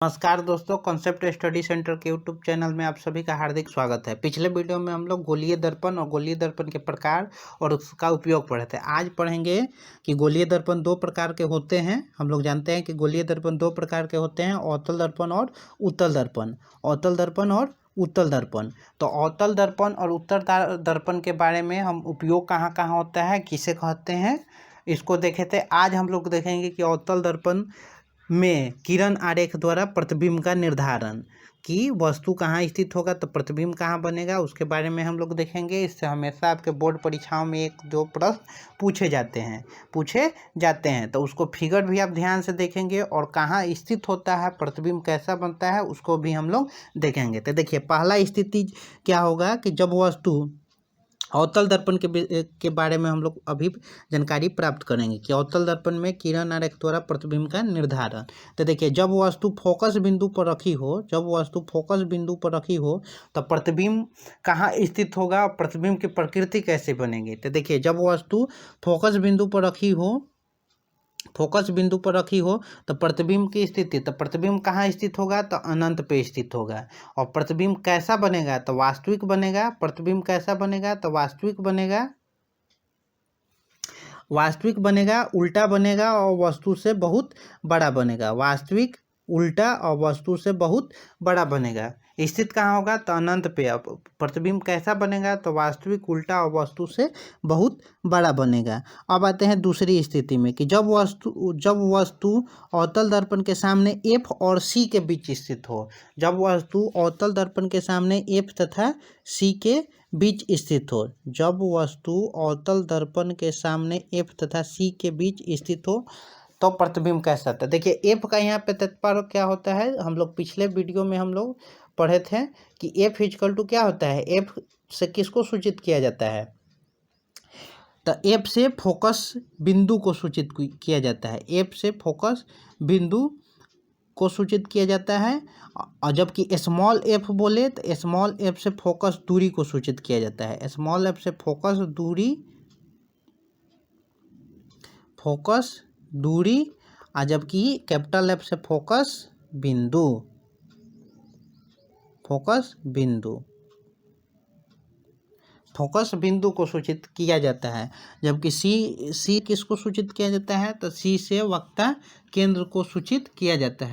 नमस्कार दोस्तों, concept study centre के यूट्यूब चैनल में आप सभी का हार्दिक स्वागत है। पिछले वीडियो में हम लोग गोलीय दर्पण और गोलीय दर्पण के प्रकार और उसका उपयोग पढ़े थे। आज पढ़ेंगे कि गोलीय दर्पण दो प्रकार के होते हैं। हम लोग जानते हैं कि गोलीय दर्पण दो प्रकार के होते हैं, अवतल दर्पण और उत्तल दर्पण। अवतल दर्पण और उत्तल दर्पण। तो अवतल दर्पण और उत्तल दर्पण के बारे में हम उपयोग कहाँ कहाँ होता है, किसे कहते हैं, इसको देखे थे। आज हम लोग देखेंगे कि अवतल दर्पण में किरण आरेख द्वारा प्रतिबिंब का निर्धारण, कि वस्तु कहाँ स्थित होगा तो प्रतिबिंब कहाँ बनेगा, उसके बारे में हम लोग देखेंगे। इससे हमेशा आपके बोर्ड परीक्षाओं में एक दो प्रश्न पूछे जाते हैं तो उसको फिगर भी आप ध्यान से देखेंगे और कहाँ स्थित होता है, प्रतिबिंब कैसा बनता है, उसको भी हम लोग देखेंगे। तो देखिए, पहला स्थिति क्या होगा कि जब वस्तु अवतल दर्पण के बारे में हम लोग अभी जानकारी प्राप्त करेंगे कि अवतल दर्पण में किरण आरेख द्वारा प्रतिबिंब का निर्धारण। तो देखिए, जब वस्तु फोकस बिंदु पर रखी हो तो प्रतिबिंब कहाँ स्थित होगा और प्रतिबिंब की प्रकृति कैसे बनेगी। तो देखिए, जब वस्तु फोकस बिंदु पर रखी हो तो प्रतिबिंब की स्थिति, तो प्रतिबिंब कहाँ स्थित होगा तो अनंत पे स्थित होगा। और प्रतिबिंब कैसा बनेगा तो वास्तविक बनेगा। प्रतिबिंब कैसा बनेगा तो वास्तविक बनेगा, उल्टा बनेगा और वस्तु से बहुत बड़ा बनेगा। वास्तविक, उल्टा और वस्तु से बहुत बड़ा बनेगा। स्थित कहाँ होगा तो अनंत पे। अब प्रतिबिंब कैसा बनेगा तो वास्तविक, उल्टा और वस्तु से बहुत बड़ा बनेगा। अब आते हैं दूसरी स्थिति में कि जब वस्तु अवतल दर्पण के सामने F और C के बीच स्थित हो। जब वस्तु अवतल दर्पण के सामने F तथा C के बीच स्थित हो। जब वस्तु अवतल दर्पण के सामने F तथा C के बीच स्थित हो तो प्रतिबिंब कैसा था। देखिए, F का यहाँ पे तात्पर्य क्या होता है, हम लोग पिछले वीडियो में हम लोग पढ़े थे कि F इक्वल टू क्या होता है। F से किसको सूचित किया जाता है तो F से फोकस बिंदु को सूचित किया जाता है। F से फोकस बिंदु को सूचित किया जाता है। और जबकि स्मॉल f बोले तो स्मॉल f से फोकस दूरी को सूचित किया जाता है। स्मॉल f से फोकस दूरी और जबकि कैपिटल F से फोकस बिंदु को सूचित किया जाता है। जबकि सी किसको सूचित किया जाता है तो सी से वक्ता केंद्र को सूचित किया जाता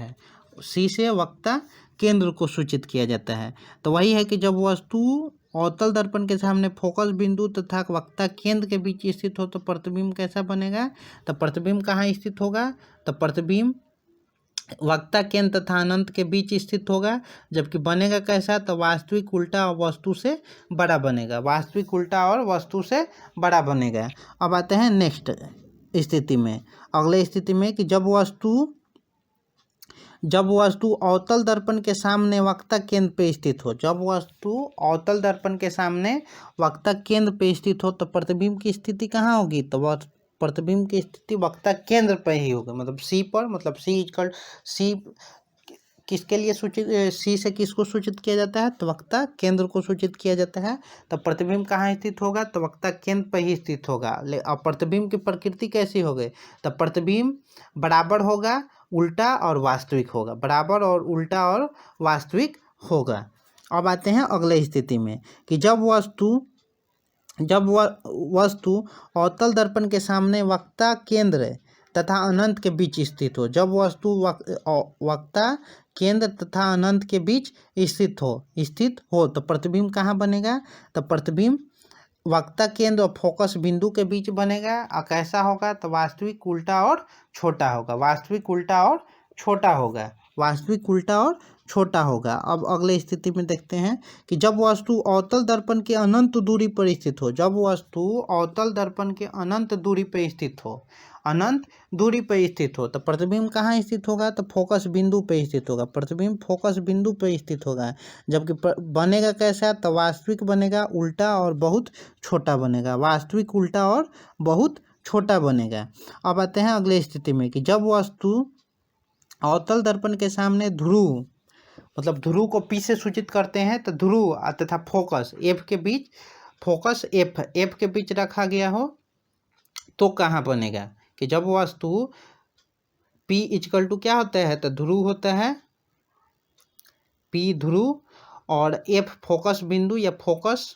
है। तो वही है कि जब वस्तु अवतल दर्पण के सामने फोकस बिंदु तथा वक्ता केंद्र के बीच स्थित हो तो प्रतिबिंब कैसा बनेगा। तो प्रतिबिंब कहाँ स्थित होगा तो प्रतिबिंब वक्ता केंद्र तथा अनंत के बीच स्थित होगा। जबकि बनेगा कैसा तो वास्तविक, उल्टा और वस्तु से बड़ा बनेगा। अब आते हैं नेक्स्ट स्थिति में, अगले स्थिति में कि जब वस्तु अवतल दर्पण के सामने वक्ता केंद्र पे स्थित हो। जब वस्तु अवतल दर्पण के सामने वक्ता केंद्र पे स्थित हो तो प्रतिबिंब की स्थिति कहाँ होगी तो प्रतिबिंब की स्थिति वक्ता केंद्र पर ही होगा, मतलब सी पर। मतलब सी किसके लिए सूचित, सी से किसको सूचित किया जाता है तो वक्ता केंद्र को सूचित किया जाता है। तो प्रतिबिंब कहाँ स्थित होगा तो वक्ता केंद्र पर ही स्थित होगा। अब प्रतिबिंब की प्रकृति कैसी होगी तो प्रतिबिंब बराबर होगा, उल्टा और वास्तविक होगा। अब आते हैं अगले स्थिति में कि जब वस्तु अवतल दर्पण के सामने वक्ता केंद्र तथा अनंत के बीच स्थित हो। जब वस्तु वक्ता केंद्र तथा अनंत के बीच स्थित हो तो प्रतिबिंब कहाँ बनेगा तो प्रतिबिंब वक्ता केंद्र और फोकस बिंदु के बीच बनेगा। और कैसा होगा तो वास्तविक, उल्टा और छोटा होगा। अब अगले स्थिति में देखते हैं कि जब वस्तु अवतल दर्पण के अनंत दूरी पर स्थित हो। जब वस्तु अवतल दर्पण के अनंत दूरी पर स्थित हो तो प्रतिबिंब कहाँ स्थित होगा तो फोकस बिंदु पर स्थित होगा। प्रतिबिंब फोकस बिंदु पर स्थित होगा। जबकि बनेगा कैसा तो वास्तविक बनेगा, उल्टा और बहुत छोटा बनेगा। अब आते हैं अगले स्थिति में कि जब वस्तु अवतल दर्पण के सामने ध्रुव, मतलब ध्रुव को P से सूचित करते हैं तो ध्रुव तथा फोकस F के बीच रखा गया हो तो कहाँ बनेगा कि जब वस्तु P इक्वल टू क्या होता है तो ध्रुव होता है पी ध्रुव और एफ फोकस बिंदु या फोकस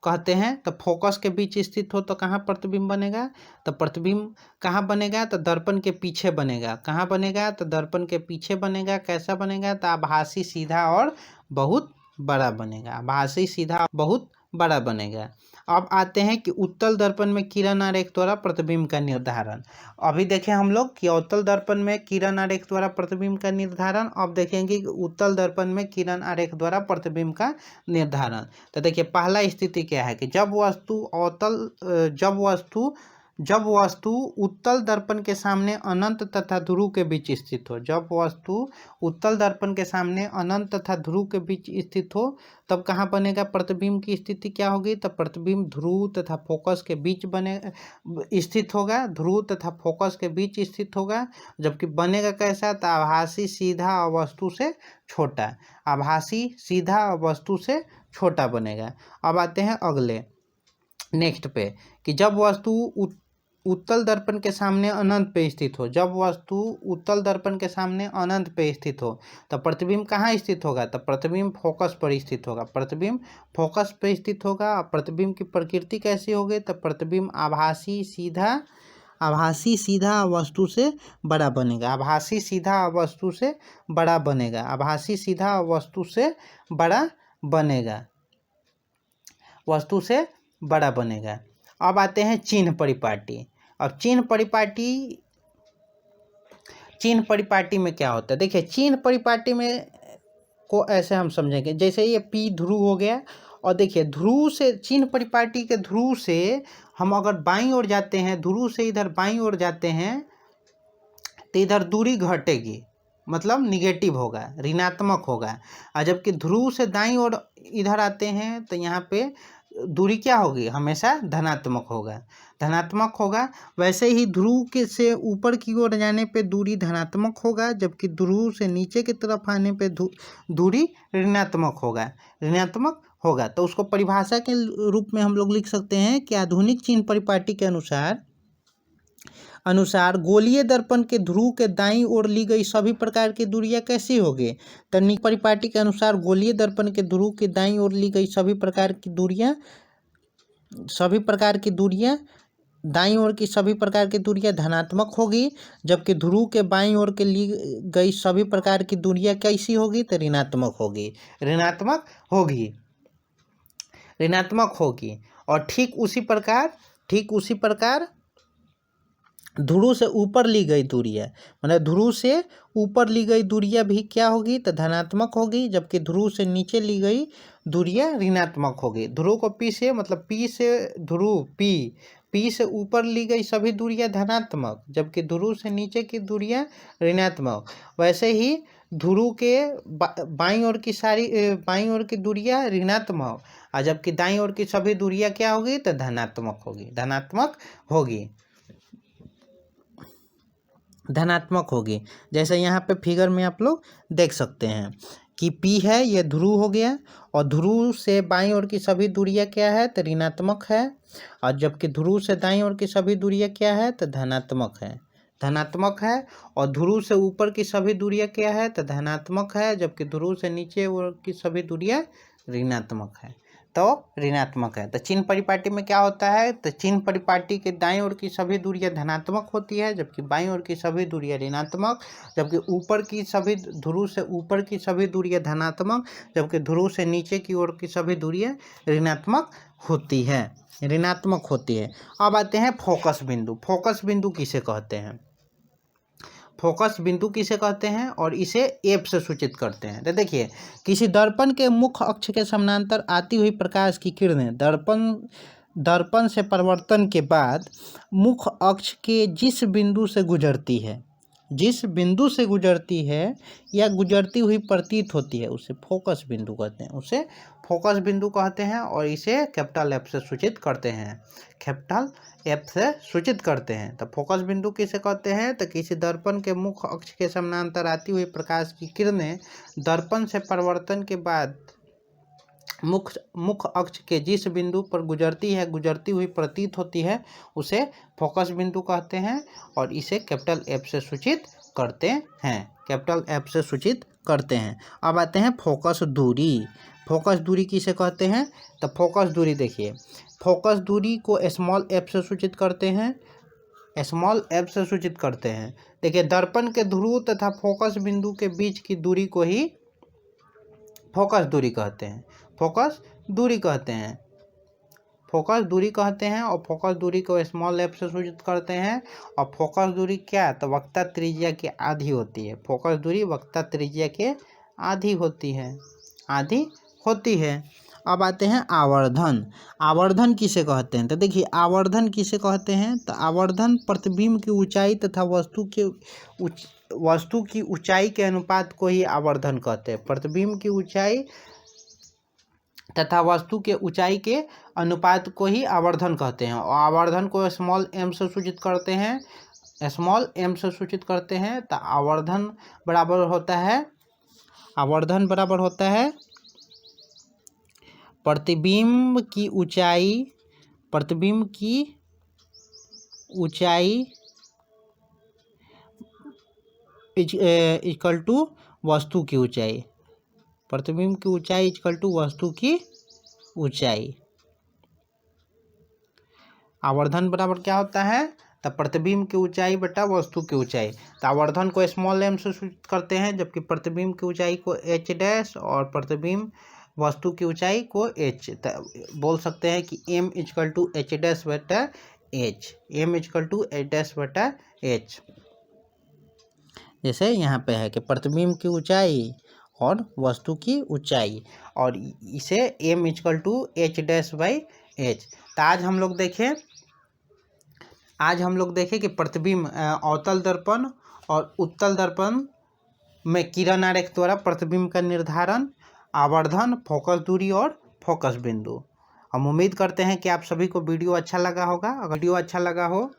कहते हैं। तो फोकस के बीच स्थित हो तो कहाँ प्रतिबिंब बनेगा? तो प्रतिबिंब कहाँ बनेगा? तो दर्पण के पीछे बनेगा। कहाँ बनेगा? तो दर्पण के पीछे बनेगा। कैसा बनेगा? तो आभासी, सीधा और बहुत बड़ा बनेगा। आभासी, सीधा, बहुत बड़ा बनेगा। अब आते हैं कि उत्तल दर्पण में किरण आरेख द्वारा प्रतिबिंब का निर्धारण। अभी देखें हम लोग कि अवतल दर्पण में किरण आरेख द्वारा प्रतिबिंब का निर्धारण। अब देखेंगे कि उत्तल दर्पण में किरण आरेख द्वारा प्रतिबिंब का निर्धारण। तो देखिए पहला स्थिति क्या है कि जब वस्तु उत्तल दर्पण के सामने अनंत तथा ध्रुव के बीच स्थित हो। जब वस्तु उत्तल दर्पण के सामने अनंत तथा ध्रुव के बीच स्थित हो तब कहाँ बनेगा? प्रतिबिंब की स्थिति क्या होगी? तो प्रतिबिंब ध्रुव तथा फोकस के बीच स्थित होगा। ध्रुव तथा फोकस के बीच स्थित होगा। जबकि बनेगा कैसा? तो आभासी, सीधा और वस्तु से छोटा। आभासी, सीधा और वस्तु से छोटा बनेगा। अब आते हैं अगले नेक्स्ट पे कि जब वस्तु उत्तल दर्पण के सामने अनंत पे स्थित हो। जब वस्तु उत्तल दर्पण के सामने अनंत पे स्थित हो तो प्रतिबिंब कहाँ स्थित होगा? तो प्रतिबिंब फोकस पर स्थित होगा। प्रतिबिंब फोकस पर स्थित होगा। और प्रतिबिंब की प्रकृति कैसी होगी? तो प्रतिबिंब आभासी, सीधा वस्तु से बड़ा बनेगा। आभासी, सीधा वस्तु से बड़ा बनेगा। आभासी, सीधा वस्तु से बड़ा बनेगा। वस्तु से बड़ा बनेगा। अब आते हैं चिन्ह परिपाटी। अब चिन्ह परिपाटी में क्या होता है? देखिए चिन्ह परिपाटी में को ऐसे हम समझेंगे जैसे ये पी ध्रुव हो गया। और देखिए ध्रुव से, चिन्ह परिपाटी के ध्रुव से हम अगर बाईं ओर जाते हैं, ध्रुव से इधर बाईं ओर जाते हैं तो इधर दूरी घटेगी, मतलब निगेटिव होगा, ऋणात्मक होगा। और जबकि ध्रुव से दाईं ओर इधर आते हैं तो यहाँ पे दूरी क्या होगी? हमेशा धनात्मक होगा। वैसे ही ध्रुव के से ऊपर की ओर जाने पे दूरी धनात्मक होगा। जबकि ध्रुव से नीचे की तरफ आने पे दूरी ऋणात्मक होगा। तो उसको परिभाषा के रूप में हम लोग लिख सकते हैं कि आधुनिक चिन्ह परिपाटी के अनुसार गोलीय दर्पण के ध्रुव के दाईं ओर ली गई सभी प्रकार की दूरियां कैसी होगी? तकनीक परिपाटी के अनुसार गोलीय दर्पण के ध्रुव के दाईं ओर ली गई सभी प्रकार की दाईं ओर की सभी प्रकार की दूरियां धनात्मक होगी। जबकि ध्रुव के बाईं ओर के ली गई सभी प्रकार की दूरियां कैसी होगी? तो ऋणात्मक होगी। और ठीक उसी प्रकार ध्रुव से ऊपर ली गई दूरियां, मतलब ध्रुव से ऊपर ली गई दूरियां भी क्या होगी? तो धनात्मक होगी। जबकि ध्रुव से नीचे ली गई दूरियां ऋणात्मक होगी। ध्रुव को पी से, मतलब पी से ध्रुव, पी से ऊपर ली गई सभी दूरियां धनात्मक, जबकि ध्रुव से नीचे की दूरियां ऋणात्मक। वैसे ही ध्रुव के बाईं ओर की दूरियां ऋणात्मक, और जबकि दाईं ओर की सभी दूरियां क्या होगी? तो धनात्मक होगी। जैसे यहाँ पे फिगर में आप लोग देख सकते हैं कि P है, ये ध्रुव हो गया। और ध्रुव से बाईं ओर की सभी दूरियां क्या है? तो ऋणात्मक है। और जबकि ध्रुव से दाईं ओर की सभी दूरियां क्या है? तो धनात्मक है। और ध्रुव से ऊपर की सभी दूरियां क्या है? तो धनात्मक है। जबकि ध्रुव से नीचे ओर की सभी दूरियां ऋणात्मक है। तो चिन्ह परिपाटी में क्या होता है? तो चिन्ह परिपाटी के दाईं ओर की सभी दूरियां धनात्मक होती है, जबकि बाईं ओर की सभी दूरियां ऋणात्मक। जबकि ध्रुव से ऊपर की सभी दूरियां धनात्मक, जबकि ध्रुव से नीचे की ओर की सभी दूरियां ऋणात्मक होती है। अब आते हैं फोकस बिंदु किसे कहते हैं? और इसे एफ से सूचित करते हैं। तो देखिए किसी दर्पण के मुख्य अक्ष के समानांतर आती हुई प्रकाश की किरणें दर्पण से परावर्तन के बाद मुख्य अक्ष के जिस बिंदु से गुजरती है या गुजरती हुई प्रतीत होती है उसे फोकस बिंदु कहते हैं। और इसे कैपिटल एफ से सूचित करते हैं। तो फोकस बिंदु किसे कहते हैं? तो किसी दर्पण के मुख्य अक्ष के समानांतर आती हुई प्रकाश की किरणें दर्पण से परावर्तन के बाद मुख्य अक्ष के जिस बिंदु पर गुजरती हुई प्रतीत होती है उसे फोकस बिंदु कहते हैं। और इसे कैपिटल एफ से सूचित करते हैं, कैपिटल एफ से सूचित करते हैं। अब आते हैं फोकस दूरी। फोकस दूरी किसे कहते हैं? तो फोकस दूरी देखिए, फोकस दूरी को स्मॉल एफ से सूचित करते हैं, स्मॉल एफ से सूचित करते हैं। देखिए दर्पण के ध्रुव तथा फोकस बिंदु के बीच की दूरी को ही फोकस दूरी कहते हैं, फोकस दूरी कहते हैं, फोकस दूरी कहते हैं। और फोकस दूरी को स्मॉल एफ से सूचित करते हैं। और फोकस दूरी क्या? तो वक्रता त्रिज्या की आधी होती है। फोकस दूरी वक्रता त्रिज्या के आधी होती है, आधी होती है। अब आते हैं आवर्धन। आवर्धन किसे कहते हैं? तो देखिए आवर्धन किसे कहते हैं? तो आवर्धन प्रतिबिंब की ऊंचाई तथा वस्तु की ऊंचाई के अनुपात को ही आवर्धन कहते हैं। प्रतिबिंब की ऊंचाई तथा वस्तु के ऊंचाई के अनुपात को ही आवर्धन कहते हैं। और आवर्धन को स्मॉल एम से सूचित करते हैं, स्मॉल एम से सूचित करते हैं। तो आवर्धन बराबर होता है, आवर्धन बराबर होता है प्रतिबिंब की ऊंचाई, प्रतिबिंब की ऊंचाई इक्वल टू वस्तु की ऊंचाई, प्रतिबिंब की ऊंचाई इक्वल टू वस्तु की ऊंचाई। आवर्धन बराबर क्या होता है? तो प्रतिबिंब की ऊंचाई बटा वस्तु की ऊंचाई। तो आवर्धन को स्मॉल एम से सूचित करते हैं, जबकि प्रतिबिंब की ऊंचाई को एच डैश और प्रतिबिंब वस्तु की ऊंचाई को एच। बोल सकते हैं कि M equal to H dash बटा H, M equal to H dash बटा एच। जैसे यहाँ पे है कि प्रतिबिंब की ऊंचाई और वस्तु की ऊंचाई, और इसे m equal to H dash by h. तो आज हम लोग देखें कि प्रतिबिंब अवतल दर्पण और उत्तल दर्पण में किरण आरेख द्वारा प्रतिबिंब का निर्धारण, आवर्धन, फोकस दूरी और फोकस बिंदु। हम उम्मीद करते हैं कि आप सभी को वीडियो अच्छा लगा होगा। अगर वीडियो अच्छा लगा हो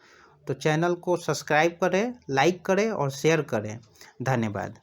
तो चैनल को सब्सक्राइब करें, लाइक करें और शेयर करें। धन्यवाद।